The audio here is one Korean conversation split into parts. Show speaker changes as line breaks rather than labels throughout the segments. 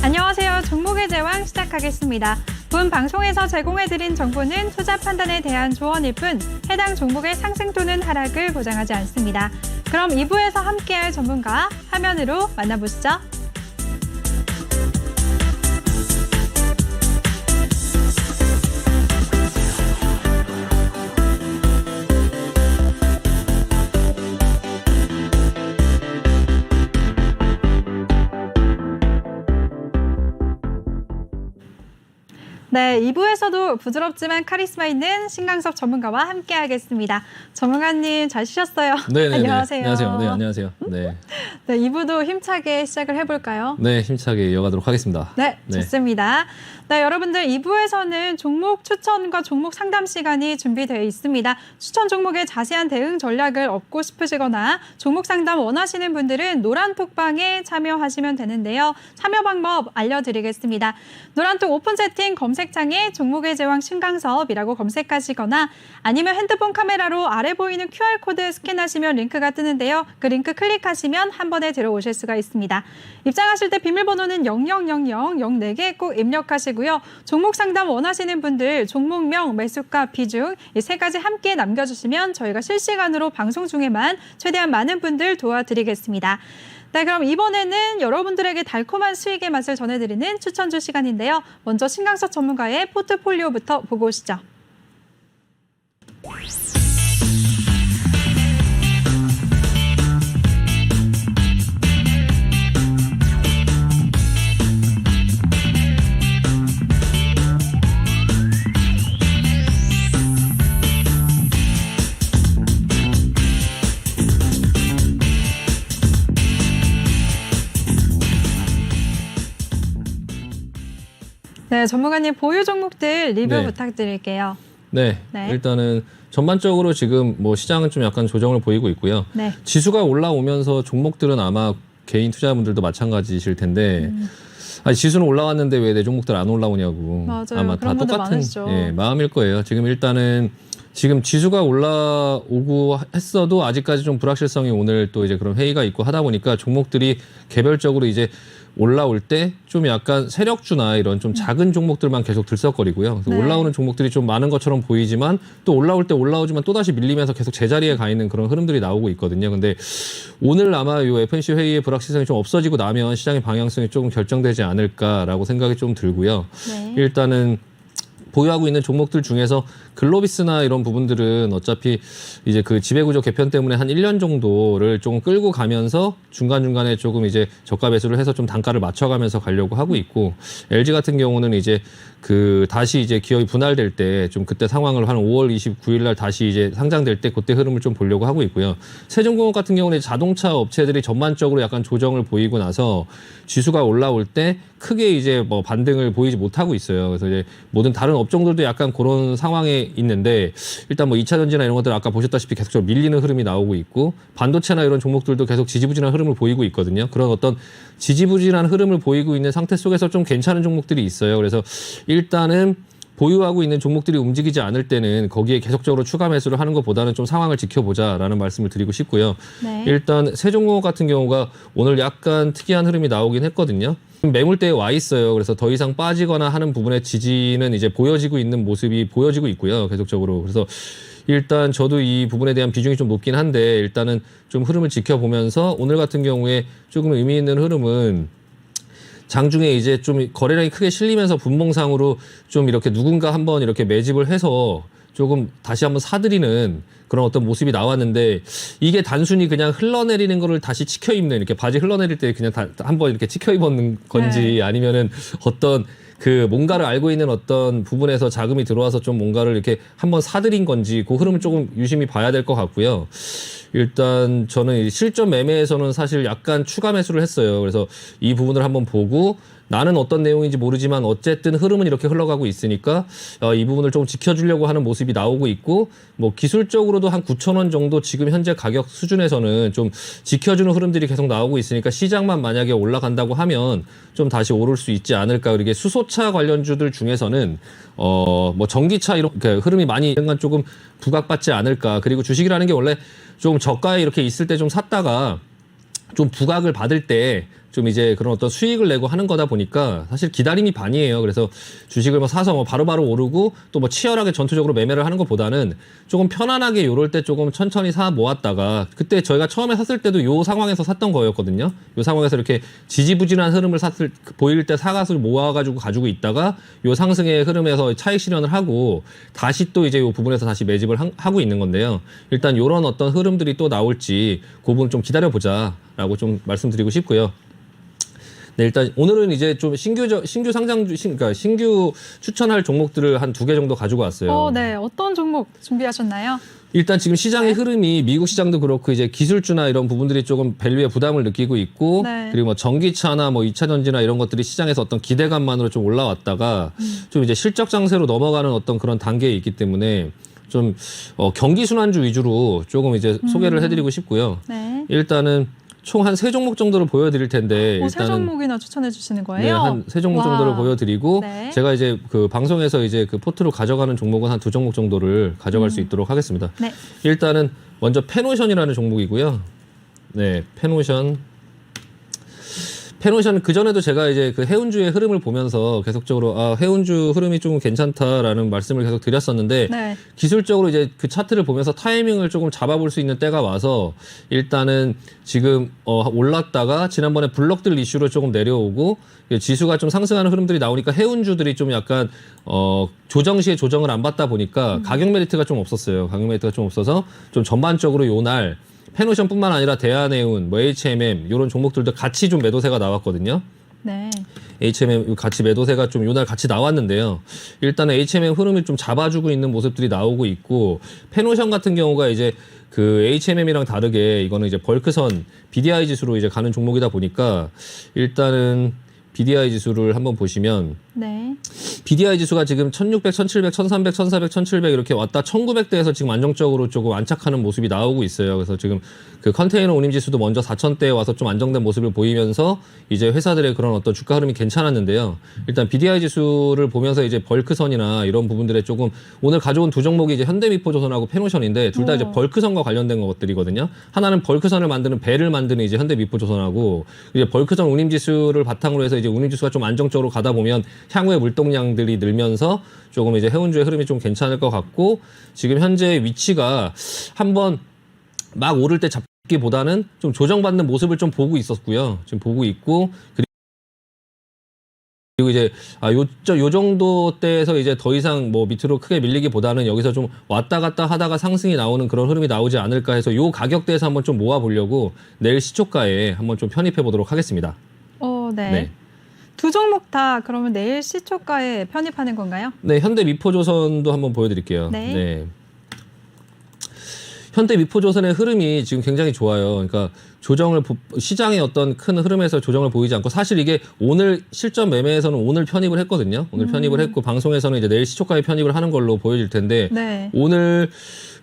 안녕하세요. 종목의 제왕 시작하겠습니다. 본 방송에서 제공해드린 정보는 투자 판단에 대한 조언일 뿐 해당 종목의 상승 또는 하락을 보장하지 않습니다. 그럼 2부에서 함께할 전문가 화면으로 만나보시죠. 네, 2부에서도 부드럽지만 카리스마 있는 신강섭 전문가와 함께하겠습니다. 전문가님 잘 쉬셨어요?
네,
안녕하세요.
안녕하세요. 네, 안녕하세요. 네.
네, 2부도 힘차게 시작을 해볼까요?
네, 힘차게 이어가도록 하겠습니다.
네, 좋습니다. 네, 여러분들 2부에서는 종목 추천과 종목 상담 시간이 준비되어 있습니다. 추천 종목의 자세한 대응 전략을 얻고 싶으시거나 종목 상담 원하시는 분들은 노란톡방에 참여하시면 되는데요. 참여 방법 알려드리겠습니다. 노란톡 오픈 채팅 검색창에 종목의 제왕 신강섭이라고 검색하시거나 아니면 핸드폰 카메라로 아래 보이는 QR코드 스캔하시면 링크가 뜨는데요. 그 링크 클릭하시면 한 번에 들어오실 수가 있습니다. 입장하실 때 비밀번호는 000004개 꼭 입력하시고 종목 상담 원하시는 분들 종목명, 매수가, 비중 이 세 가지 함께 남겨주시면 저희가 실시간으로 방송 중에만 최대한 많은 분들 도와드리겠습니다. 네, 그럼 이번에는 여러분들에게 달콤한 수익의 맛을 전해드리는 추천주 시간인데요. 먼저 신강섭 전문가의 포트폴리오부터 보고 오시죠. 네, 전문가님 보유 종목들 리뷰 부탁드릴게요.
네, 일단은 전반적으로 지금 뭐 시장은 좀 약간 조정을 보이고 있고요. 지수가 올라오면서 종목들은 아마 개인 투자자분들도 마찬가지실 텐데 아니, 지수는 올라왔는데 왜 내 종목들 안 올라오냐고.
맞아요.
아마 다 똑같은 마음일 거예요. 지금 일단은 지금 지수가 올라오고 했어도 아직까지 좀 불확실성이 오늘 또 이제 그런 회의가 있고 하다 보니까 종목들이 개별적으로 이제 올라올 때 좀 약간 세력주나 이런 좀 작은 종목들만 계속 들썩거리고요. 그래서 올라오는 종목들이 좀 많은 것처럼 보이지만 또 올라올 때 올라오지만 또다시 밀리면서 계속 제자리에 가 있는 그런 흐름들이 나오고 있거든요. 근데 오늘 아마 이 FOMC 회의의 불확실성이 좀 없어지고 나면 시장의 방향성이 조금 결정되지 않을까라고 생각이 좀 들고요. 일단은 보유하고 있는 종목들 중에서 글로비스나 이런 부분들은 어차피 이제 그 지배구조 개편 때문에 한 1년 정도를 좀 끌고 가면서 중간중간에 조금 이제 저가 매수를 해서 좀 단가를 맞춰가면서 가려고 하고 있고 LG 같은 경우는 이제 그 다시 이제 기업이 분할될 때 좀 그때 상황을 한 5월 29일 날 다시 이제 상장될 때 그때 흐름을 좀 보려고 하고 있고요. 세종공업 같은 경우는 자동차 업체들이 전반적으로 약간 조정을 보이고 나서 지수가 올라올 때 크게 이제 뭐 반등을 보이지 못하고 있어요. 그래서 이제 모든 다른 업종들도 약간 그런 상황에 있는데 일단 뭐 2차 전지나 이런 것들 아까 보셨다시피 계속적으로 밀리는 흐름이 나오고 있고 반도체나 이런 종목들도 계속 지지부진한 흐름을 보이고 있거든요. 그런 어떤 지지부진한 흐름을 보이고 있는 상태 속에서 좀 괜찮은 종목들이 있어요. 그래서 일단은 보유하고 있는 종목들이 움직이지 않을 때는 거기에 계속적으로 추가 매수를 하는 것보다는 좀 상황을 지켜보자라는 말씀을 드리고 싶고요. 일단 세종공업 같은 경우가 오늘 약간 특이한 흐름이 나오긴 했거든요. 매물대에 와 있어요. 그래서 더 이상 빠지거나 하는 부분의 지지는 이제 보여지고 있는 모습이 보여지고 있고요. 계속적으로. 그래서 일단 저도 이 부분에 대한 비중이 좀 높긴 한데 일단은 좀 흐름을 지켜보면서 오늘 같은 경우에 조금 의미 있는 흐름은 장중에 이제 좀 거래량이 크게 실리면서 분봉상으로 좀 이렇게 누군가 한번 이렇게 매집을 해서 조금 다시 한번 사들이는 그런 어떤 모습이 나왔는데 이게 단순히 그냥 흘러내리는 거를 다시 치켜 입는 이렇게 바지 흘러내릴 때 그냥 한번 이렇게 치켜 입었는 건지 아니면은 어떤 그 뭔가를 알고 있는 어떤 부분에서 자금이 들어와서 좀 뭔가를 이렇게 한번 사들인 건지 그 흐름을 조금 유심히 봐야 될 것 같고요. 일단 저는 실전 매매에서는 사실 약간 추가 매수를 했어요. 그래서 이 부분을 한번 보고 나는 어떤 내용인지 모르지만 어쨌든 흐름은 이렇게 흘러가고 있으니까 이 부분을 좀 지켜주려고 하는 모습이 나오고 있고 뭐 기술적으로도 한 9,000원 정도 지금 현재 가격 수준에서는 좀 지켜주는 흐름들이 계속 나오고 있으니까 시장만 만약에 올라간다고 하면 좀 다시 오를 수 있지 않을까. 그리고 수소차 관련주들 중에서는 뭐 전기차 이렇게 흐름이 많이 약간 조금 부각받지 않을까. 그리고 주식이라는 게 원래 좀 저가에 이렇게 있을 때 좀 샀다가 좀 부각을 받을 때 좀 이제 그런 어떤 수익을 내고 하는 거다 보니까 사실 기다림이 반이에요. 그래서 주식을 뭐 사서 뭐 바로바로 오르고 또 뭐 치열하게 전투적으로 매매를 하는 것보다는 조금 편안하게 요럴 때 조금 천천히 사 모았다가 그때 저희가 처음에 샀을 때도 요 상황에서 샀던 거였거든요. 요 상황에서 이렇게 지지부진한 흐름을 보일 때 사가지고 모아가지고 가지고 있다가 요 상승의 흐름에서 차익 실현을 하고 다시 또 이제 요 부분에서 다시 매집을 하고 있는 건데요. 일단 요런 어떤 흐름들이 또 나올지 그 부분 좀 기다려보자라고 좀 말씀드리고 싶고요. 네, 일단 오늘은 이제 좀 신규 상장 그러니까 신규 추천할 종목들을 한 2개 정도 가지고 왔어요.
네. 어떤 종목 준비하셨나요?
일단 지금 시장의 흐름이 미국 시장도 그렇고 이제 기술주나 이런 부분들이 조금 밸류에 부담을 느끼고 있고
네.
그리고 뭐 전기차나 뭐 2차 전지나 이런 것들이 시장에서 어떤 기대감만으로 좀 올라왔다가 좀 이제 실적 장세로 넘어가는 어떤 그런 단계에 있기 때문에 좀 경기 순환주 위주로 조금 이제 소개를 해드리고 싶고요.
네.
일단은 총 한 3종목 정도를 보여드릴 텐데
세 종목이나 추천해 주시는 거예요?
네, 한 3종목 정도를 보여드리고
네.
제가 이제 그 방송에서 이제 그 포트로 가져가는 종목은 한 2종목 정도를 가져갈 수 있도록 하겠습니다.
네.
일단은 먼저 페노션이라는 종목이고요. 네, 페노션 그 전에도 제가 이제 그 해운주의 흐름을 보면서 계속적으로 해운주 흐름이 좀 괜찮다라는 말씀을 계속 드렸었는데
네.
기술적으로 이제 그 차트를 보면서 타이밍을 조금 잡아볼 수 있는 때가 와서 일단은 지금 올랐다가 지난번에 블록들 이슈로 조금 내려오고 지수가 좀 상승하는 흐름들이 나오니까 해운주들이 좀 약간 조정 시에 조정을 안 받다 보니까 가격 메리트가 좀 없었어요. 가격 메리트가 좀 없어서 좀 전반적으로 요날 페노션뿐만 아니라 대한해운, 뭐 HMM 이런 종목들도 같이 좀 매도세가 나왔거든요.
네.
HMM 같이 매도세가 좀 요날 같이 나왔는데요. 일단은 HMM 흐름을 좀 잡아주고 있는 모습들이 나오고 있고 페노션 같은 경우가 이제 그 HMM이랑 다르게 이거는 이제 벌크선 BDI 지수로 이제 가는 종목이다 보니까 일단은 BDI 지수를 한번 보시면
네.
BDI 지수가 지금 1600, 1700, 1300, 1400, 1700 이렇게 왔다 1900대에서 지금 안정적으로 조금 안착하는 모습이 나오고 있어요. 그래서 지금 그 컨테이너 운임 지수도 먼저 4000대에 와서 좀 안정된 모습을 보이면서 이제 회사들의 그런 어떤 주가 흐름이 괜찮았는데요. 일단 BDI 지수를 보면서 이제 벌크선이나 이런 부분들에 조금 오늘 가져온 2종목이 이제 현대미포조선하고 페노션인데 둘 다 이제 벌크선과 관련된 것들이거든요. 하나는 벌크선을 만드는 배를 만드는 이제 현대미포조선하고 이제 벌크선 운임 지수를 바탕으로 해서 이제 운임 지수가 좀 안정적으로 가다 보면 향후에 물동량들이 늘면서 조금 이제 해운주의 흐름이 좀 괜찮을 것 같고 지금 현재 위치가 한번 막 오를 때 잡기보다는 좀 조정받는 모습을 좀 보고 있었고요. 지금 보고 있고 그리고 이제 요 정도 때에서 이제 더 이상 뭐 밑으로 크게 밀리기보다는 여기서 좀 왔다 갔다 하다가 상승이 나오는 그런 흐름이 나오지 않을까 해서 요 가격대에서 한번 좀 모아 보려고 내일 시초가에 한번 좀 편입해 보도록 하겠습니다.
네.
네.
2종목 다 그러면 내일 시초가에 편입하는 건가요?
네, 현대미포조선도 한번 보여드릴게요.
네.
현대미포조선의 흐름이 지금 굉장히 좋아요. 그러니까 시장의 어떤 큰 흐름에서 조정을 보이지 않고 사실 이게 오늘 실전 매매에서는 오늘 편입을 했거든요. 오늘 편입을 했고 방송에서는 이제 내일 시초가에 편입을 하는 걸로 보여질 텐데
네.
오늘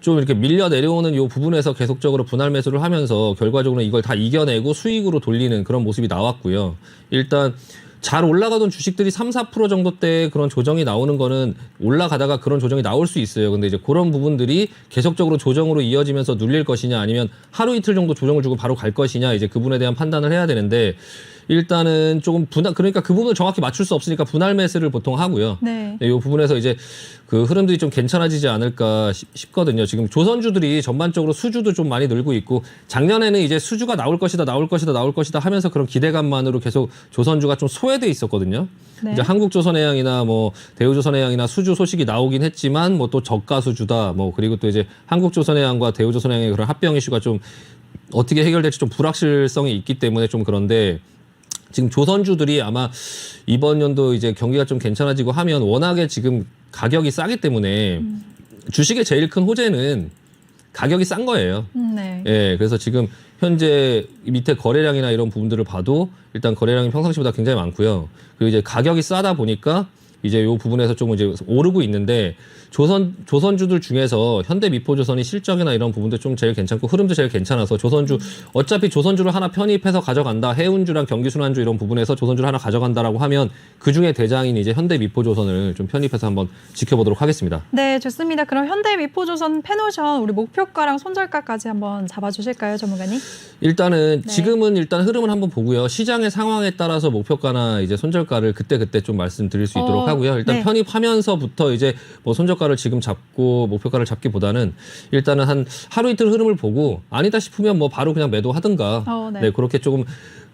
좀 이렇게 밀려 내려오는 이 부분에서 계속적으로 분할 매수를 하면서 결과적으로 이걸 다 이겨내고 수익으로 돌리는 그런 모습이 나왔고요. 일단 잘 올라가던 주식들이 3, 4% 정도 때 그런 조정이 나오는 거는 올라가다가 그런 조정이 나올 수 있어요. 근데 이제 그런 부분들이 계속적으로 조정으로 이어지면서 눌릴 것이냐 아니면 하루 이틀 정도 조정을 주고 바로 갈 것이냐 이제 그 부분에 대한 판단을 해야 되는데 일단은 조금 그러니까 그 부분을 정확히 맞출 수 없으니까 분할 매수를 보통 하고요.
네.
이 부분에서 이제 그 흐름들이 좀 괜찮아지지 않을까 싶거든요. 지금 조선주들이 전반적으로 수주도 좀 많이 늘고 있고 작년에는 이제 수주가 나올 것이다 하면서 그런 기대감만으로 계속 조선주가 좀 소외돼 있었거든요.
네.
이제 한국조선해양이나 뭐 대우조선해양이나 수주 소식이 나오긴 했지만 뭐 또 저가 수주다 뭐 그리고 또 이제 한국조선해양과 대우조선해양의 그런 합병 이슈가 좀 어떻게 해결될지 좀 불확실성이 있기 때문에 좀 그런데 지금 조선주들이 아마 이번 연도 이제 경기가 좀 괜찮아지고 하면 워낙에 지금 가격이 싸기 때문에 주식의 제일 큰 호재는 가격이 싼 거예요.
네.
예, 그래서 지금 현재 밑에 거래량이나 이런 부분들을 봐도 일단 거래량이 평상시보다 굉장히 많고요. 그리고 이제 가격이 싸다 보니까 이제 요 부분에서 조금 이제 오르고 있는데 조선주들 중에서 현대미포조선이 실적이나 이런 부분도 좀 제일 괜찮고 흐름도 제일 괜찮아서 조선주 어차피 조선주를 하나 편입해서 가져간다. 해운주랑 경기순환주 이런 부분에서 조선주를 하나 가져간다라고 하면 그 중에 대장인 이제 현대미포조선을 좀 편입해서 한번 지켜보도록 하겠습니다.
네, 좋습니다. 그럼 현대미포조선 페노션 우리 목표가랑 손절가까지 한번 잡아주실까요, 전문가님?
일단은
네.
지금은 일단 흐름을 한번 보고요. 시장의 상황에 따라서 목표가나 이제 손절가를 그때 좀 말씀드릴 수 있도록 하고요. 일단
네.
편입하면서부터 이제 뭐 손절가를 지금 잡고 목표가를 잡기보다는 일단은 한 하루 이틀 흐름을 보고 아니다 싶으면 뭐 바로 그냥 매도하든가
네.
네, 그렇게 조금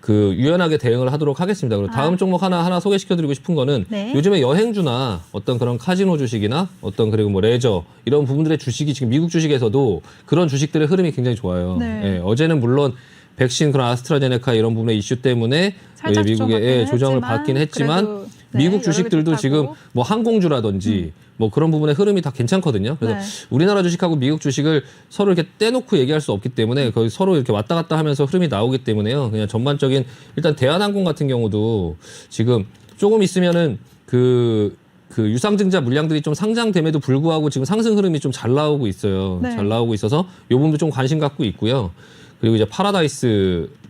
그 유연하게 대응을 하도록 하겠습니다. 그리고 다음 종목 하나 소개시켜드리고 싶은 거는
네.
요즘에 여행주나 어떤 그런 카지노 주식이나 어떤 그리고 뭐 레저 이런 부분들의 주식이 지금 미국 주식에서도 그런 주식들의 흐름이 굉장히 좋아요.
네.
예, 어제는 물론 백신 그런 아스트라제네카 이런 부분의 이슈 때문에
살짝
미국의 조정을 받긴 했지만
그래도,
미국 주식들도
여름이
지금
좋다고.
뭐 항공주라든지 뭐 그런 부분의 흐름이 다 괜찮거든요. 그래서
네.
우리나라 주식하고 미국 주식을 서로 이렇게 떼놓고 얘기할 수 없기 때문에 거의 서로 이렇게 왔다 갔다 하면서 흐름이 나오기 때문에요. 그냥 전반적인 일단 대한항공 같은 경우도 지금 조금 있으면은 그 유상증자 물량들이 좀 상장됨에도 불구하고 지금 상승 흐름이 좀 잘 나오고 있어요.
네.
잘 나오고 있어서 이 부분도 좀 관심 갖고 있고요. 그리고 이제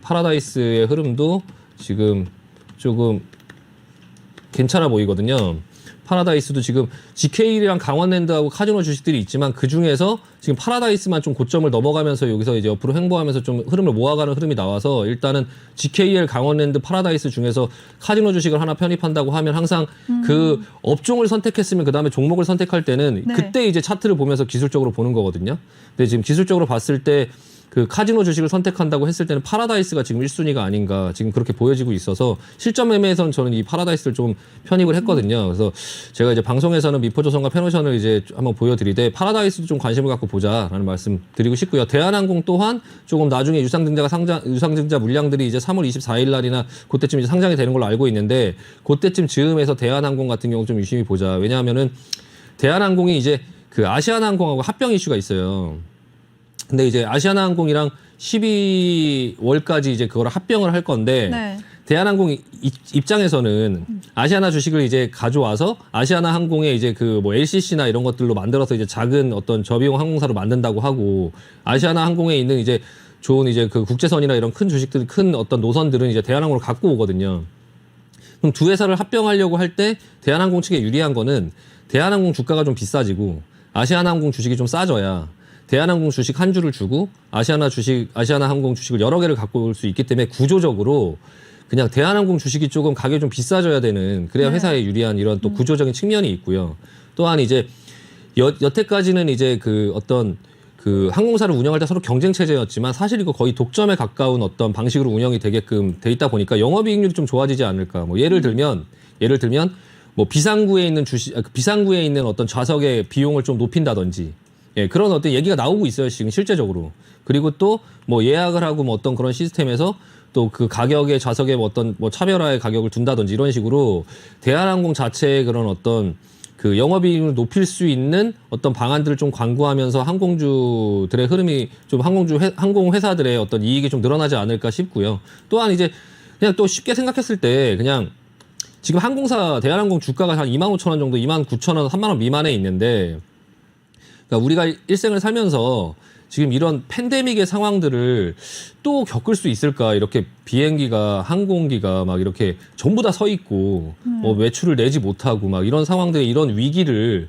파라다이스의 흐름도 지금 조금 괜찮아 보이거든요. 파라다이스도 지금 GK랑 강원랜드하고 카지노 주식들이 있지만 그 중에서 지금 파라다이스만 좀 고점을 넘어가면서 여기서 이제 옆으로 횡보하면서 좀 흐름을 모아가는 흐름이 나와서 일단은 GKL, 강원랜드, 파라다이스 중에서 카지노 주식을 하나 편입한다고 하면 항상 그 업종을 선택했으면 그 다음에 종목을 선택할 때는
네.
그때 이제 차트를 보면서 기술적으로 보는 거거든요. 근데 지금 기술적으로 봤을 때 그 카지노 주식을 선택한다고 했을 때는 파라다이스가 지금 1순위가 아닌가 지금 그렇게 보여지고 있어서 실전 매매에서는 저는 이 파라다이스를 좀 편입을 했거든요. 그래서 제가 이제 방송에서는 미포조선과 페노션을 이제 한번 보여드리되 파라다이스도 좀 관심을 갖고 보자라는 말씀 드리고 싶고요. 대한항공 또한 조금 나중에 유상증자 물량들이 이제 3월 24일 날이나 그때쯤 이제 상장이 되는 걸로 알고 있는데 그때쯤 즈음해서 대한항공 같은 경우 좀 유심히 보자. 왜냐하면은 대한항공이 이제 그 아시아나항공하고 합병 이슈가 있어요. 근데 이제 아시아나항공이랑 12월까지 이제 그걸 합병을 할 건데
네.
대한항공 입장에서는 아시아나 주식을 이제 가져와서 아시아나항공의 이제 그 뭐 LCC나 이런 것들로 만들어서 이제 작은 어떤 저비용 항공사로 만든다고 하고 아시아나항공에 있는 이제 좋은 이제 그 국제선이나 이런 큰 주식들, 큰 어떤 노선들은 이제 대한항공으로 갖고 오거든요. 그럼 두 회사를 합병하려고 할 때 대한항공 측에 유리한 거는 대한항공 주가가 좀 비싸지고 아시아나항공 주식이 좀 싸져야 대한항공 주식 한 주를 주고 아시아나항공 주식을 여러 개를 갖고 올 수 있기 때문에 구조적으로 그냥 대한항공 주식이 조금 가격이 좀 비싸져야 되는 그래야
네.
회사에 유리한 이런 또 구조적인 측면이 있고요. 또한 이제 여태까지는 이제 그 어떤 그 항공사를 운영할 때 서로 경쟁 체제였지만 사실 이거 거의 독점에 가까운 어떤 방식으로 운영이 되게끔 돼 있다 보니까 영업이익률이 좀 좋아지지 않을까. 뭐 예를 들면 뭐 비상구에 있는 어떤 좌석의 비용을 좀 높인다든지 예, 그런 어떤 얘기가 나오고 있어요, 지금 실제적으로. 그리고 또 뭐 예약을 하고 뭐 어떤 그런 시스템에서 또 그 가격의 좌석의 뭐 어떤 뭐 차별화의 가격을 둔다든지 이런 식으로 대한항공 자체의 그런 어떤 그 영업이익을 높일 수 있는 어떤 방안들을 좀 광고하면서 항공주들의 흐름이 좀 항공회사들의 어떤 이익이 좀 늘어나지 않을까 싶고요. 또한 이제 그냥 또 쉽게 생각했을 때 그냥 지금 대한항공 주가가 한 25,000원 정도, 29,000원, 3만원 미만에 있는데 그러니까 우리가 일생을 살면서 지금 이런 팬데믹의 상황들을 또 겪을 수 있을까? 이렇게 비행기가, 항공기가 막 이렇게 전부 다 서 있고, 뭐 매출을 내지 못하고 막 이런 상황들의 이런 위기를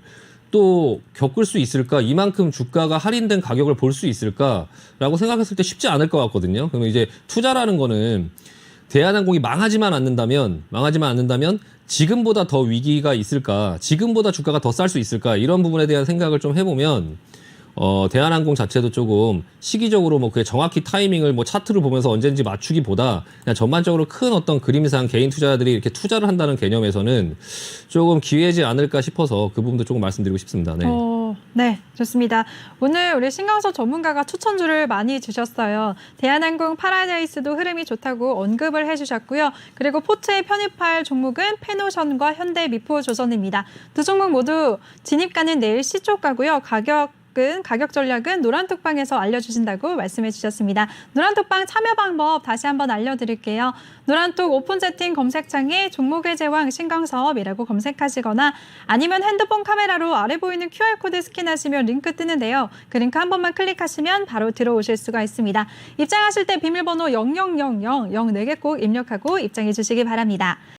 또 겪을 수 있을까? 이만큼 주가가 할인된 가격을 볼 수 있을까라고 생각했을 때 쉽지 않을 것 같거든요. 그러면 이제 투자라는 거는 대한항공이 망하지만 않는다면 지금보다 더 위기가 있을까? 지금보다 주가가 더 쌀 수 있을까? 이런 부분에 대한 생각을 좀 해보면 대한항공 자체도 조금 시기적으로 뭐 그게 정확히 타이밍을 뭐 차트를 보면서 언제인지 맞추기보다 그냥 전반적으로 큰 어떤 그림상 개인 투자자들이 이렇게 투자를 한다는 개념에서는 조금 기회지 않을까 싶어서 그 부분도 조금 말씀드리고 싶습니다. 네.
네, 좋습니다. 오늘 우리 신강서 전문가가 추천주를 많이 주셨어요. 대한항공 파라다이스도 흐름이 좋다고 언급을 해주셨고요. 그리고 포트에 편입할 종목은 페노션과 현대미포조선입니다. 두 종목 모두 진입가는 내일 시초가고요. 가격 접근, 가격 전략은 노란톡방에서 알려주신다고 말씀해 주셨습니다. 노란톡방 참여 방법 다시 한번 알려드릴게요. 노란톡 오픈 채팅 검색창에 종목의 제왕 신광섭이라고 검색하시거나 아니면 핸드폰 카메라로 아래 보이는 QR코드 스캔하시면 링크 뜨는데요. 그 링크 한 번만 클릭하시면 바로 들어오실 수가 있습니다. 입장하실 때 비밀번호 0000 04개 꼭 입력하고 입장해 주시기 바랍니다.